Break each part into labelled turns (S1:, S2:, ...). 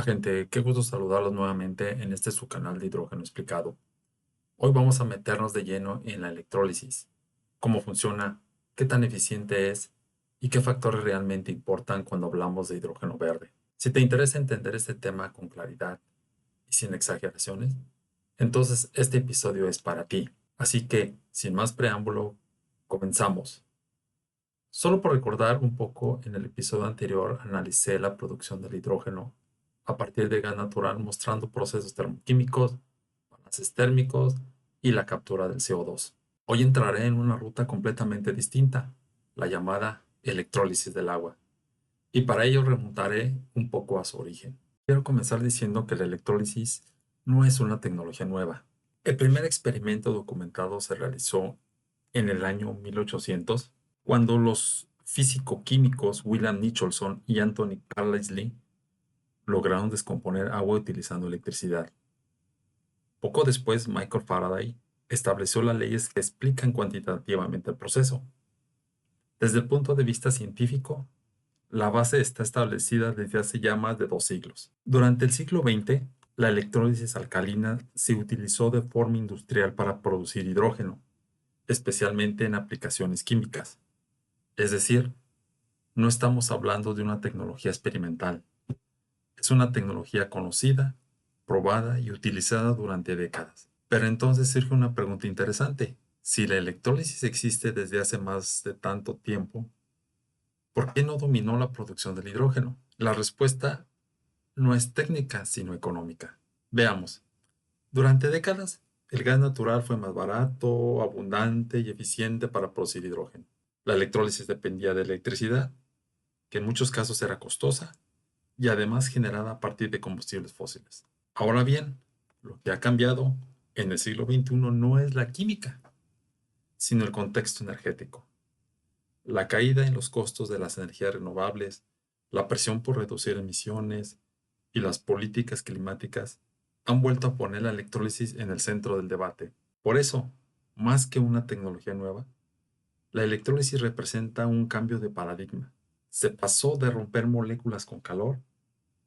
S1: Gente, qué gusto saludarlos nuevamente en este su canal de Hidrógeno Explicado. Hoy vamos a meternos de lleno en la electrólisis, cómo funciona, qué tan eficiente es y qué factores realmente importan cuando hablamos de hidrógeno verde. Si te interesa entender este tema con claridad y sin exageraciones, entonces este episodio es para ti. Así que, sin más preámbulo, comenzamos. Solo por recordar un poco, en el episodio anterior analicé la producción del hidrógeno a partir de gas natural mostrando procesos termoquímicos, balances térmicos y la captura del CO2. Hoy entraré en una ruta completamente distinta, la llamada electrólisis del agua, y para ello remontaré un poco a su origen. Quiero comenzar diciendo que la electrólisis no es una tecnología nueva. El primer experimento documentado se realizó en el año 1800, cuando los físico-químicos William Nicholson y Anthony Carlisle lograron descomponer agua utilizando electricidad. Poco después, Michael Faraday estableció las leyes que explican cuantitativamente el proceso. Desde el punto de vista científico, la base está establecida desde hace ya más de 2 siglos. Durante el siglo XX, la electrólisis alcalina se utilizó de forma industrial para producir hidrógeno, especialmente en aplicaciones químicas. Es decir, no estamos hablando de una tecnología experimental. Es una tecnología conocida, probada y utilizada durante décadas. Pero entonces surge una pregunta interesante. Si la electrólisis existe desde hace más de tanto tiempo, ¿por qué no dominó la producción del hidrógeno? La respuesta no es técnica, sino económica. Veamos. Durante décadas, el gas natural fue más barato, abundante y eficiente para producir hidrógeno. La electrólisis dependía de electricidad, que en muchos casos era costosa y además generada a partir de combustibles fósiles. Ahora bien, lo que ha cambiado en el siglo XXI no es la química, sino el contexto energético. La caída en los costos de las energías renovables, la presión por reducir emisiones y las políticas climáticas han vuelto a poner la electrólisis en el centro del debate. Por eso, más que una tecnología nueva, la electrólisis representa un cambio de paradigma. Se pasó de romper moléculas con calor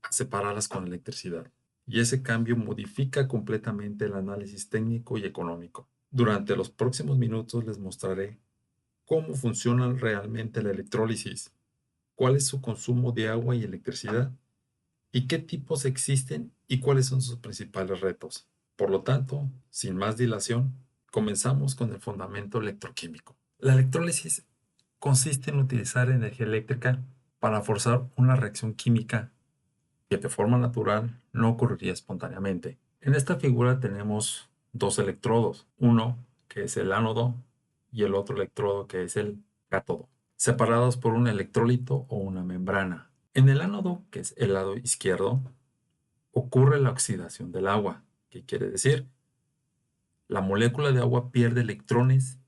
S1: a separarlas con electricidad. Y ese cambio modifica completamente el análisis técnico y económico. Durante los próximos minutos les mostraré cómo funciona realmente la electrólisis, cuál es su consumo de agua y electricidad, y qué tipos existen y cuáles son sus principales retos. Por lo tanto, sin más dilación, comenzamos con el fundamento electroquímico. La electrólisis consiste en utilizar energía eléctrica para forzar una reacción química que de forma natural no ocurriría espontáneamente. En esta figura tenemos dos electrodos, uno que es el ánodo y el otro electrodo que es el cátodo, separados por un electrolito o una membrana. En el ánodo, que es el lado izquierdo, ocurre la oxidación del agua, que quiere decir la molécula de agua pierde electrones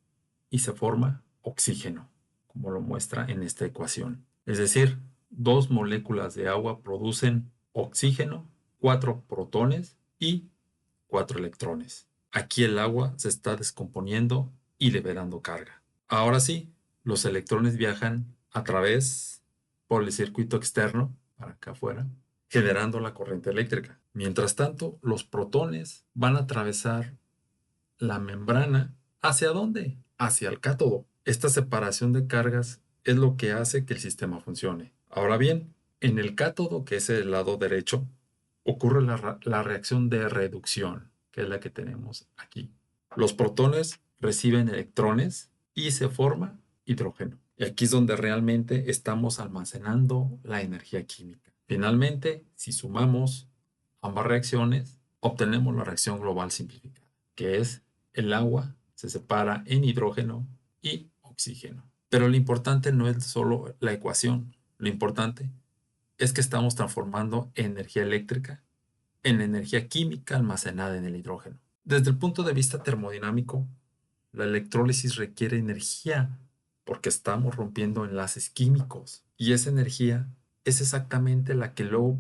S1: y se forma oxígeno, como lo muestra en esta ecuación. Es decir, dos moléculas de agua producen oxígeno, 4 protones y 4 electrones. Aquí el agua se está descomponiendo y liberando carga. Ahora sí, los electrones viajan a través por el circuito externo, para acá afuera, generando la corriente eléctrica. Mientras tanto, los protones van a atravesar la membrana. ¿Hacia dónde? Hacia el cátodo. Esta separación de cargas es lo que hace que el sistema funcione. Ahora bien, en el cátodo, que es el lado derecho, ocurre la reacción de reducción, que es la que tenemos aquí. Los protones reciben electrones y se forma hidrógeno. Y aquí es donde realmente estamos almacenando la energía química. Finalmente, si sumamos ambas reacciones, obtenemos la reacción global simplificada, que es el agua se separa en hidrógeno y oxígeno. Pero lo importante no es solo la ecuación, lo importante es que estamos transformando energía eléctrica en energía química almacenada en el hidrógeno. Desde el punto de vista termodinámico, la electrólisis requiere energía porque estamos rompiendo enlaces químicos y esa energía es exactamente la que luego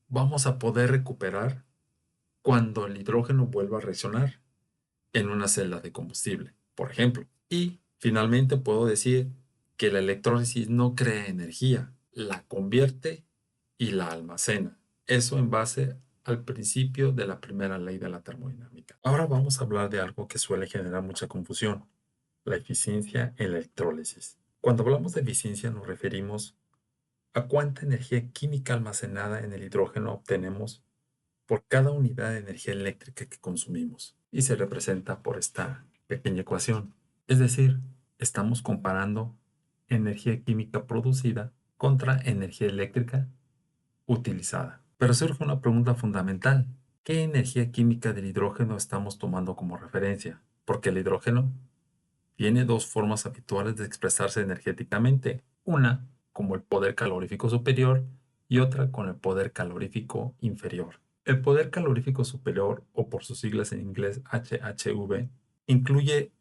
S1: vamos a poder recuperar cuando el hidrógeno vuelva a reaccionar en una celda de combustible, por ejemplo. Y finalmente puedo decir que la electrólisis no crea energía, la convierte y la almacena. Eso en base al principio de la primera ley de la termodinámica. Ahora vamos a hablar de algo que suele generar mucha confusión, la eficiencia en la electrólisis. Cuando hablamos de eficiencia nos referimos a cuánta energía química almacenada en el hidrógeno obtenemos por cada unidad de energía eléctrica que consumimos, y se representa por esta pequeña ecuación. Es decir, estamos comparando energía química producida contra energía eléctrica utilizada. Pero surge una pregunta fundamental. ¿Qué energía química del hidrógeno estamos tomando como referencia? Porque el hidrógeno tiene dos formas habituales de expresarse energéticamente. Una como el poder calorífico superior y otra con el poder calorífico inferior. El poder calorífico superior, o por sus siglas en inglés HHV, incluye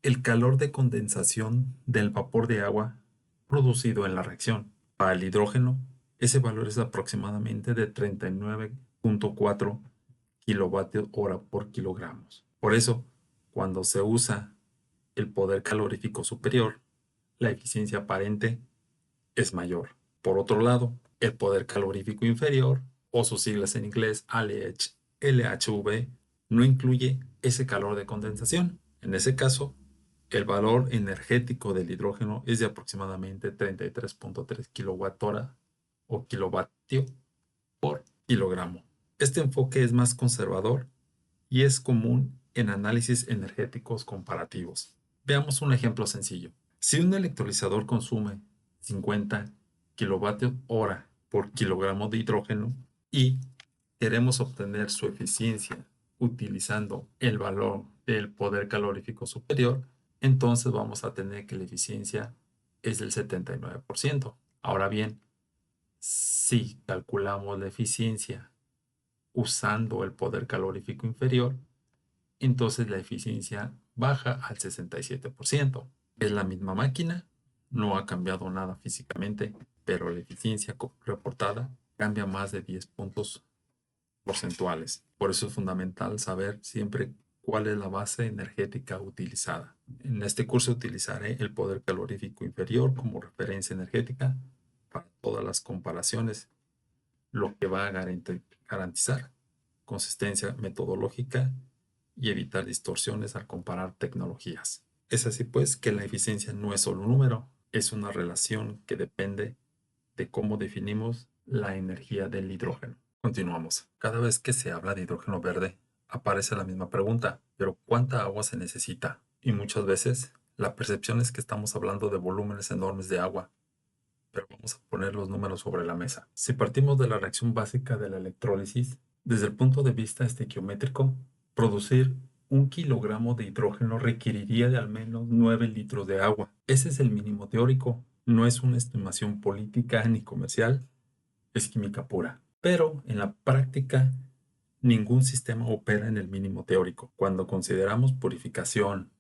S1: el calor de condensación del vapor de agua producido en la reacción. Para el hidrógeno, ese valor es aproximadamente de 39.4 kilovatios hora por kilogramos. Por eso, cuando se usa el poder calorífico superior, la eficiencia aparente es mayor. Por otro lado, el poder calorífico inferior, o sus siglas en inglés LHV, no incluye ese calor de condensación. En ese caso, el valor energético del hidrógeno es de aproximadamente 33.3 kWh o kilovatio por kilogramo. Este enfoque es más conservador y es común en análisis energéticos comparativos. Veamos un ejemplo sencillo. Si un electrolizador consume 50 kilovatios hora por kilogramo de hidrógeno y queremos obtener su eficiencia utilizando el valor del poder calorífico superior, entonces vamos a tener que la eficiencia es del 79%. Ahora bien, si calculamos la eficiencia usando el poder calorífico inferior, entonces la eficiencia baja al 67%. Es la misma máquina, no ha cambiado nada físicamente, pero la eficiencia reportada cambia más de 10 puntos porcentuales. Por eso es fundamental saber siempre cuál es la base energética utilizada. En este curso utilizaré el poder calorífico inferior como referencia energética para todas las comparaciones, lo que va a garantizar consistencia metodológica y evitar distorsiones al comparar tecnologías. Es así pues que la eficiencia no es solo un número, es una relación que depende de cómo definimos la energía del hidrógeno. Continuamos. Cada vez que se habla de hidrógeno verde, aparece la misma pregunta, pero ¿cuánta agua se necesita? Y muchas veces la percepción es que estamos hablando de volúmenes enormes de agua, pero vamos a poner los números sobre la mesa. Si partimos de la reacción básica de la electrólisis, desde el punto de vista estequiométrico, producir 1 kilogramo de hidrógeno requeriría de al menos 9 litros de agua. Ese es el mínimo teórico, no es una estimación política ni comercial, es química pura. Pero en la práctica, ningún sistema opera en el mínimo teórico. Cuando consideramos purificación,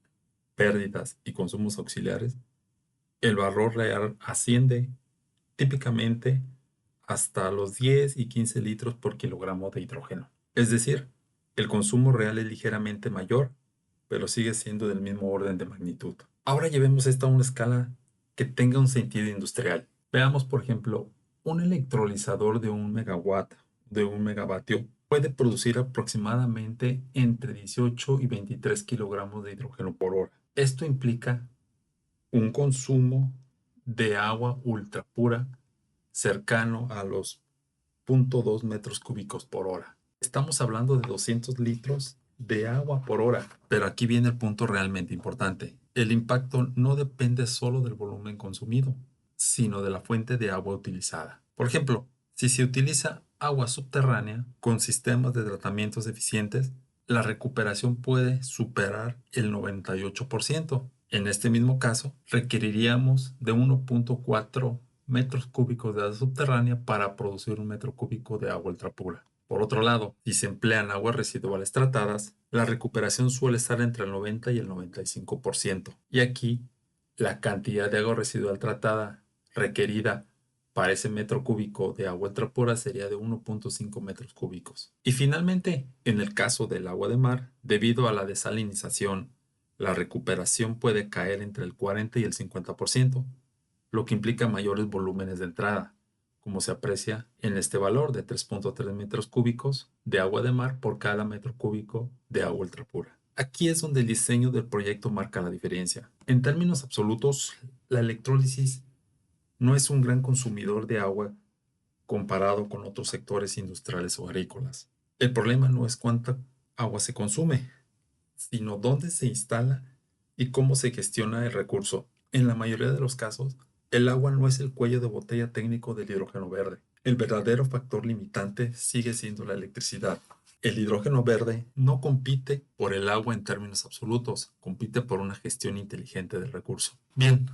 S1: pérdidas y consumos auxiliares, el valor real asciende típicamente hasta los 10 y 15 litros por kilogramo de hidrógeno. Es decir, el consumo real es ligeramente mayor, pero sigue siendo del mismo orden de magnitud. Ahora llevemos esto a una escala que tenga un sentido industrial. Veamos, por ejemplo, un electrolizador de 1 megawatt, de 1 megavatio, puede producir aproximadamente entre 18 y 23 kilogramos de hidrógeno por hora. Esto implica un consumo de agua ultra pura cercano a los 0.2 metros cúbicos por hora. Estamos hablando de 200 litros de agua por hora. Pero aquí viene el punto realmente importante. El impacto no depende solo del volumen consumido, sino de la fuente de agua utilizada. Por ejemplo, si se utiliza agua subterránea con sistemas de tratamientos eficientes, la recuperación puede superar el 98%. En este mismo caso, requeriríamos de 1.4 metros cúbicos de agua subterránea para producir 1 metro cúbico de agua ultrapura. Por otro lado, si se emplean aguas residuales tratadas, la recuperación suele estar entre el 90 y el 95%. Y aquí, la cantidad de agua residual tratada requerida para ese metro cúbico de agua ultrapura sería de 1.5 metros cúbicos. Y finalmente, en el caso del agua de mar, debido a la desalinización, la recuperación puede caer entre el 40 y el 50%, lo que implica mayores volúmenes de entrada, como se aprecia en este valor de 3.3 metros cúbicos de agua de mar por cada metro cúbico de agua ultrapura. Aquí es donde el diseño del proyecto marca la diferencia. En términos absolutos, la electrólisis no es un gran consumidor de agua comparado con otros sectores industriales o agrícolas. El problema no es cuánta agua se consume, sino dónde se instala y cómo se gestiona el recurso. En la mayoría de los casos, el agua no es el cuello de botella técnico del hidrógeno verde. El verdadero factor limitante sigue siendo la electricidad. El hidrógeno verde no compite por el agua en términos absolutos, compite por una gestión inteligente del recurso. Bien,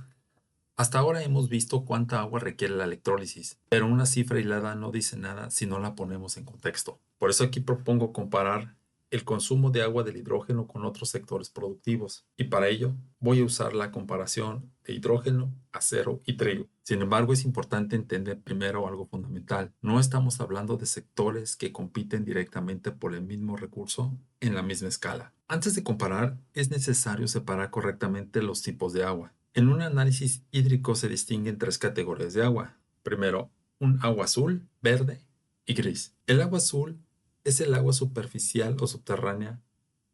S1: hasta ahora hemos visto cuánta agua requiere la electrólisis, pero una cifra hilada no dice nada si no la ponemos en contexto. Por eso aquí propongo comparar el consumo de agua del hidrógeno con otros sectores productivos, y para ello voy a usar la comparación de hidrógeno, acero y trigo. Sin embargo, es importante entender primero algo fundamental. No estamos hablando de sectores que compiten directamente por el mismo recurso en la misma escala. Antes de comparar, es necesario separar correctamente los tipos de agua. En un análisis hídrico se distinguen tres categorías de agua. Primero, un agua azul, verde y gris. El agua azul es el agua superficial o subterránea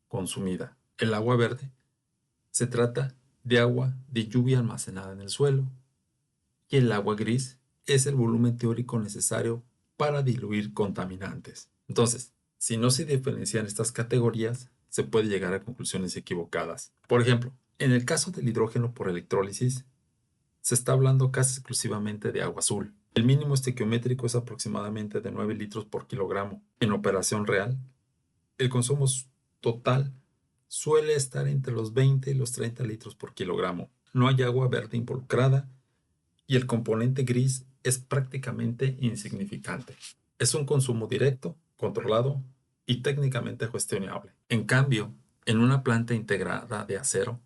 S1: consumida. El agua verde se trata de agua de lluvia almacenada en el suelo. Y el agua gris es el volumen teórico necesario para diluir contaminantes. Entonces, si no se diferencian estas categorías, se puede llegar a conclusiones equivocadas. Por ejemplo, en el caso del hidrógeno por electrólisis, se está hablando casi exclusivamente de agua azul. El mínimo estequiométrico es aproximadamente de 9 litros por kilogramo. En operación real, el consumo total suele estar entre los 20 y los 30 litros por kilogramo. No hay agua verde involucrada y el componente gris es prácticamente insignificante. Es un consumo directo, controlado y técnicamente gestionable. En cambio, en una planta integrada de acero,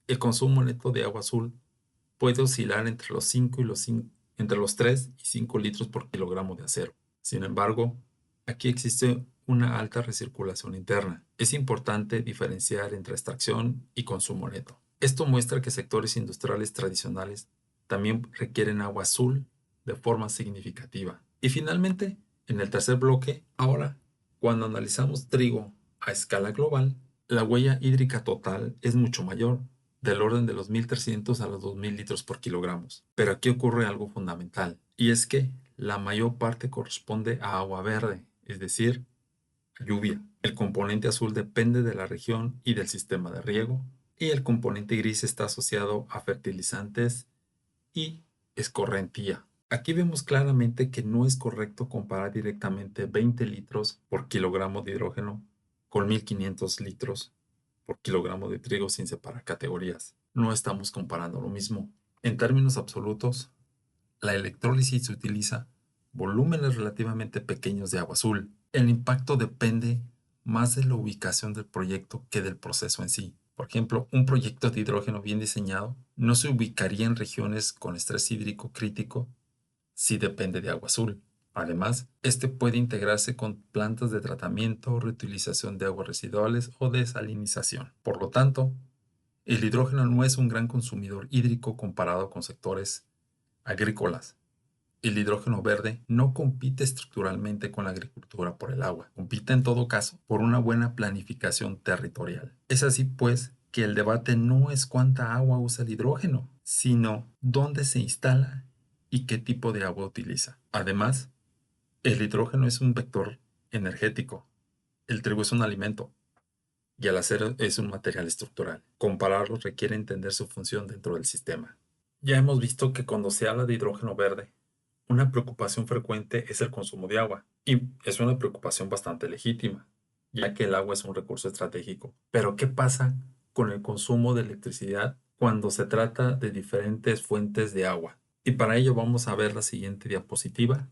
S1: el consumo neto de agua azul puede oscilar entre los 3 y 5 litros por kilogramo de acero. Sin embargo, aquí existe una alta recirculación interna. Es importante diferenciar entre extracción y consumo neto. Esto muestra que sectores industriales tradicionales también requieren agua azul de forma significativa. Y finalmente, en el tercer bloque, ahora, cuando analizamos trigo a escala global, la huella hídrica total es mucho mayor, del orden de los 1.300 a los 2.000 litros por kilogramos. Pero aquí ocurre algo fundamental, y es que la mayor parte corresponde a agua verde, es decir, a lluvia. El componente azul depende de la región y del sistema de riego, y el componente gris está asociado a fertilizantes y escorrentía. Aquí vemos claramente que no es correcto comparar directamente 20 litros por kilogramo de hidrógeno con 1.500 litros por kilogramo de trigo sin separar categorías. No estamos comparando lo mismo. En términos absolutos, la electrólisis utiliza volúmenes relativamente pequeños de agua azul. El impacto depende más de la ubicación del proyecto que del proceso en sí. Por ejemplo, un proyecto de hidrógeno bien diseñado no se ubicaría en regiones con estrés hídrico crítico si depende de agua azul. Además, este puede integrarse con plantas de tratamiento, reutilización de aguas residuales o desalinización. Por lo tanto, el hidrógeno no es un gran consumidor hídrico comparado con sectores agrícolas. El hidrógeno verde no compite estructuralmente con la agricultura por el agua, compite en todo caso por una buena planificación territorial. Es así pues que el debate no es cuánta agua usa el hidrógeno, sino dónde se instala y qué tipo de agua utiliza. Además, el hidrógeno es un vector energético, el trigo es un alimento y el acero es un material estructural. Compararlos requiere entender su función dentro del sistema. Ya hemos visto que cuando se habla de hidrógeno verde, una preocupación frecuente es el consumo de agua, y es una preocupación bastante legítima, ya que el agua es un recurso estratégico. Pero ¿qué pasa con el consumo de electricidad cuando se trata de diferentes fuentes de agua? Y para ello vamos a ver la siguiente diapositiva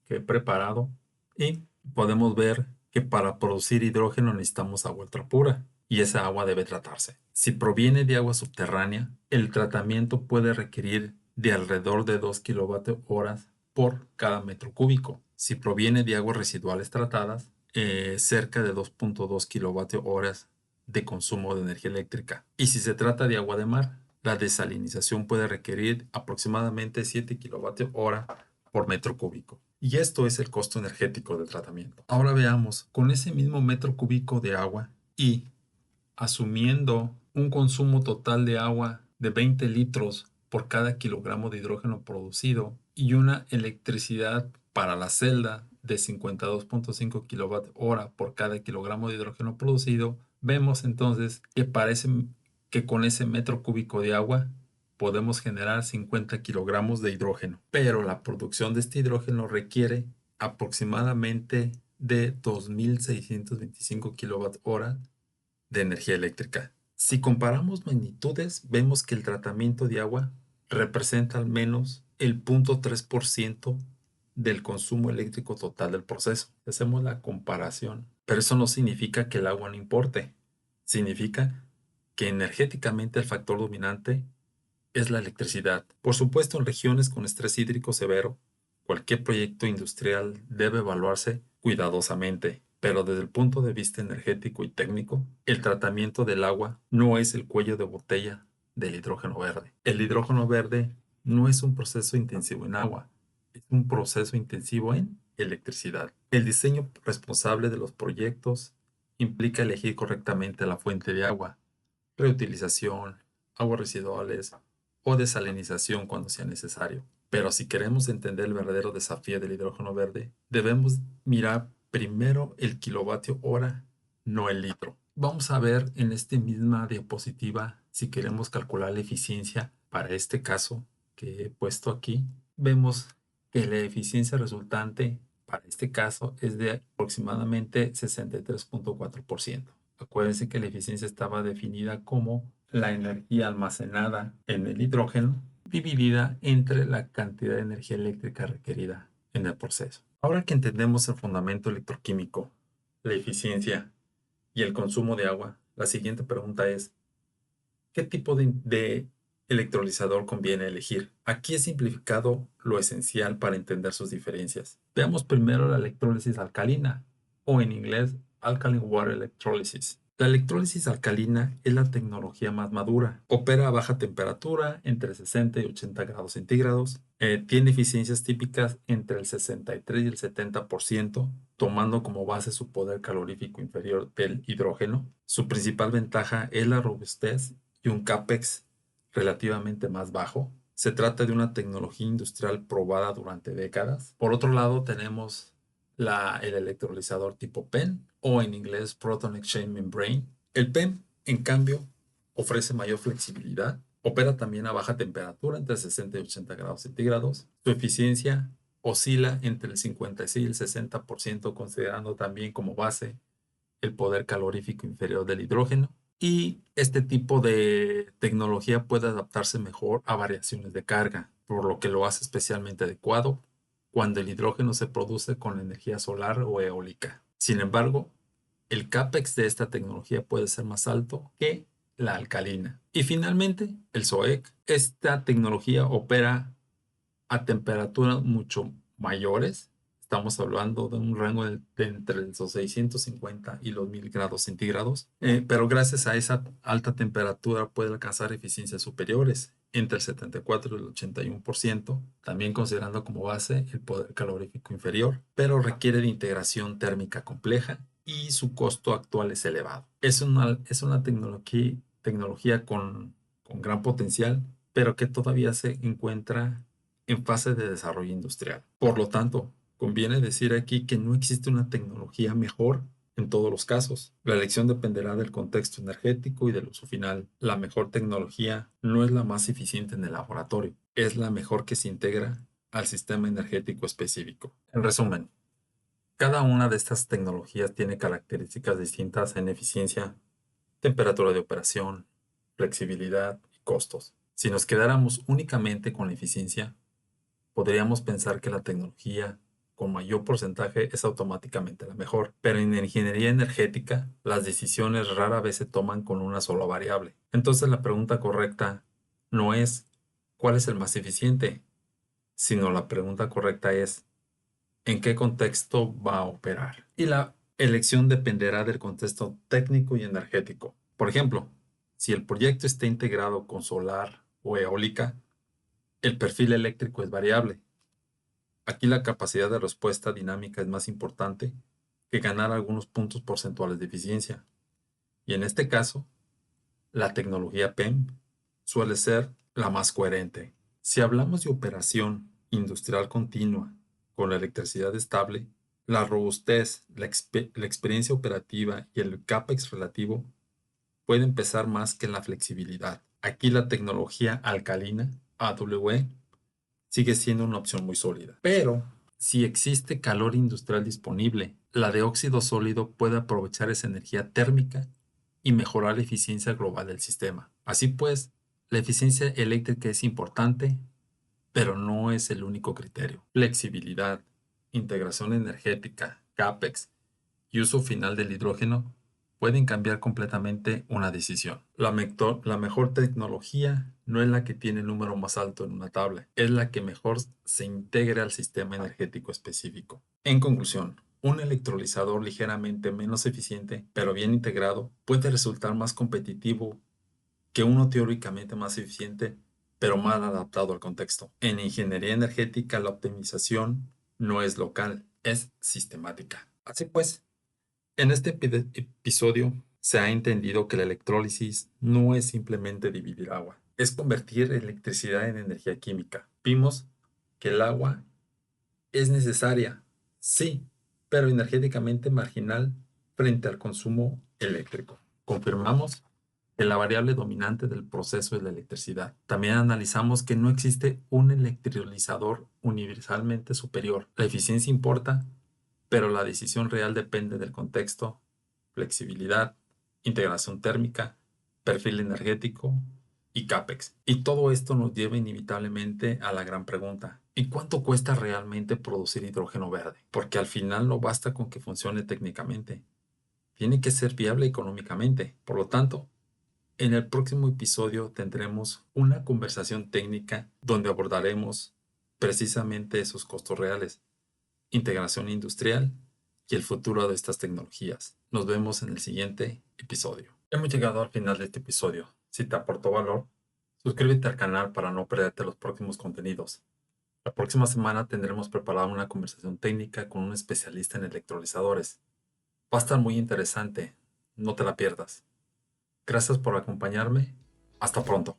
S1: que he preparado, y podemos ver que para producir hidrógeno necesitamos agua ultrapura, y esa agua debe tratarse. Si proviene de agua subterránea, el tratamiento puede requerir de alrededor de 2 kilovatios horas por cada metro cúbico. Si proviene de aguas residuales tratadas, cerca de 2.2 kilovatios horas de consumo de energía eléctrica. Y si se trata de agua de mar, la desalinización puede requerir aproximadamente 7 kilovatios hora por metro cúbico. Y esto es el costo energético del tratamiento. Ahora veamos, con ese mismo metro cúbico de agua y asumiendo un consumo total de agua de 20 litros por cada kilogramo de hidrógeno producido y una electricidad para la celda de 52.5 kWh por cada kilogramo de hidrógeno producido, vemos entonces que parece que con ese metro cúbico de agua podemos generar 50 kilogramos de hidrógeno, pero la producción de este hidrógeno requiere aproximadamente de 2.625 kWh de energía eléctrica. Si comparamos magnitudes, vemos que el tratamiento de agua representa al menos el 0.3% del consumo eléctrico total del proceso. Hacemos la comparación, pero eso no significa que el agua no importe. Significa que energéticamente el factor dominante es la electricidad. Por supuesto, en regiones con estrés hídrico severo, cualquier proyecto industrial debe evaluarse cuidadosamente, pero desde el punto de vista energético y técnico, el tratamiento del agua no es el cuello de botella del hidrógeno verde. El hidrógeno verde no es un proceso intensivo en agua, es un proceso intensivo en electricidad. El diseño responsable de los proyectos implica elegir correctamente la fuente de agua, reutilización, aguas residuales o desalinización cuando sea necesario. Pero si queremos entender el verdadero desafío del hidrógeno verde, debemos mirar primero el kilovatio hora, no el litro. Vamos a ver en esta misma diapositiva si queremos calcular la eficiencia para este caso que he puesto aquí. Vemos que la eficiencia resultante para este caso es de aproximadamente 63.4%. Acuérdense que la eficiencia estaba definida como la energía almacenada en el hidrógeno dividida entre la cantidad de energía eléctrica requerida en el proceso. Ahora que entendemos el fundamento electroquímico, la eficiencia y el consumo de agua, la siguiente pregunta es, ¿qué tipo de electrolizador conviene elegir? Aquí he simplificado lo esencial para entender sus diferencias. Veamos primero la electrólisis alcalina, o en inglés Alkaline Water Electrolysis. La electrólisis alcalina es la tecnología más madura. Opera a baja temperatura, entre 60 y 80 grados centígrados. Tiene eficiencias típicas entre el 63 y el 70%, tomando como base su poder calorífico inferior del hidrógeno. Su principal ventaja es la robustez y un CAPEX relativamente más bajo. Se trata de una tecnología industrial probada durante décadas. Por otro lado, tenemos el electrolizador tipo PEM o en inglés Proton Exchange Membrane. El PEM, en cambio, ofrece mayor flexibilidad. Opera también a baja temperatura, entre 60 y 80 grados centígrados. Su eficiencia oscila entre el 56 y el 60%, considerando también como base el poder calorífico inferior del hidrógeno. Y este tipo de tecnología puede adaptarse mejor a variaciones de carga, por lo que lo hace especialmente adecuado cuando el hidrógeno se produce con energía solar o eólica. Sin embargo, el CAPEX de esta tecnología puede ser más alto que la alcalina. Y finalmente, el SOEC. Esta tecnología opera a temperaturas mucho mayores. Estamos hablando de un rango de entre los 650 y los 1000 grados centígrados, pero gracias a esa alta temperatura puede alcanzar eficiencias superiores, entre el 74 y el 81%, también considerando como base el poder calorífico inferior, pero requiere de integración térmica compleja y su costo actual es elevado. Es una tecnología con gran potencial, pero que todavía se encuentra en fase de desarrollo industrial. Por lo tanto, conviene decir aquí que no existe una tecnología mejor en todos los casos. La elección dependerá del contexto energético y del uso final. La mejor tecnología no es la más eficiente en el laboratorio, es la mejor que se integra al sistema energético específico. En resumen, cada una de estas tecnologías tiene características distintas en eficiencia, temperatura de operación, flexibilidad y costos. Si nos quedáramos únicamente con la eficiencia, podríamos pensar que la tecnología con mayor porcentaje es automáticamente la mejor, pero en ingeniería energética las decisiones rara vez se toman con una sola variable. Entonces la pregunta correcta no es ¿cuál es el más eficiente?, sino la pregunta correcta es ¿en qué contexto va a operar? Y la elección dependerá del contexto técnico y energético. Por ejemplo, si el proyecto está integrado con solar o eólica, el perfil eléctrico es variable. Aquí la capacidad de respuesta dinámica es más importante que ganar algunos puntos porcentuales de eficiencia. Y en este caso, la tecnología PEM suele ser la más coherente. Si hablamos de operación industrial continua con la electricidad estable, la robustez, la experiencia operativa y el CAPEX relativo pueden pesar más que la flexibilidad. Aquí la tecnología alcalina, AWE, sigue siendo una opción muy sólida. Pero si existe calor industrial disponible, la de óxido sólido puede aprovechar esa energía térmica y mejorar la eficiencia global del sistema. Así pues, la eficiencia eléctrica es importante, pero no es el único criterio. Flexibilidad, integración energética, CAPEX y uso final del hidrógeno pueden cambiar completamente una decisión. La mejor tecnología no es la que tiene el número más alto en una tabla, es la que mejor se integra al sistema energético específico. En conclusión, un electrolizador ligeramente menos eficiente, pero bien integrado, puede resultar más competitivo que uno teóricamente más eficiente, pero mal adaptado al contexto. En ingeniería energética, la optimización no es local, es sistemática. Así pues, en este episodio se ha entendido que la electrólisis no es simplemente dividir agua, es convertir electricidad en energía química. Vimos que el agua es necesaria, sí, pero energéticamente marginal frente al consumo eléctrico. Confirmamos que la variable dominante del proceso es la electricidad. También analizamos que no existe un electrolizador universalmente superior. La eficiencia importa, pero la decisión real depende del contexto, flexibilidad, integración térmica, perfil energético y CAPEX. Y todo esto nos lleva inevitablemente a la gran pregunta: ¿y cuánto cuesta realmente producir hidrógeno verde? Porque al final no basta con que funcione técnicamente, tiene que ser viable económicamente. Por lo tanto, en el próximo episodio tendremos una conversación técnica donde abordaremos precisamente esos costos reales, integración industrial y el futuro de estas tecnologías. Nos vemos en el siguiente episodio. Hemos llegado al final de este episodio. Si te aportó valor, suscríbete al canal para no perderte los próximos contenidos. La próxima semana tendremos preparada una conversación técnica con un especialista en electrolizadores. Va a estar muy interesante, no te la pierdas. Gracias por acompañarme. Hasta pronto.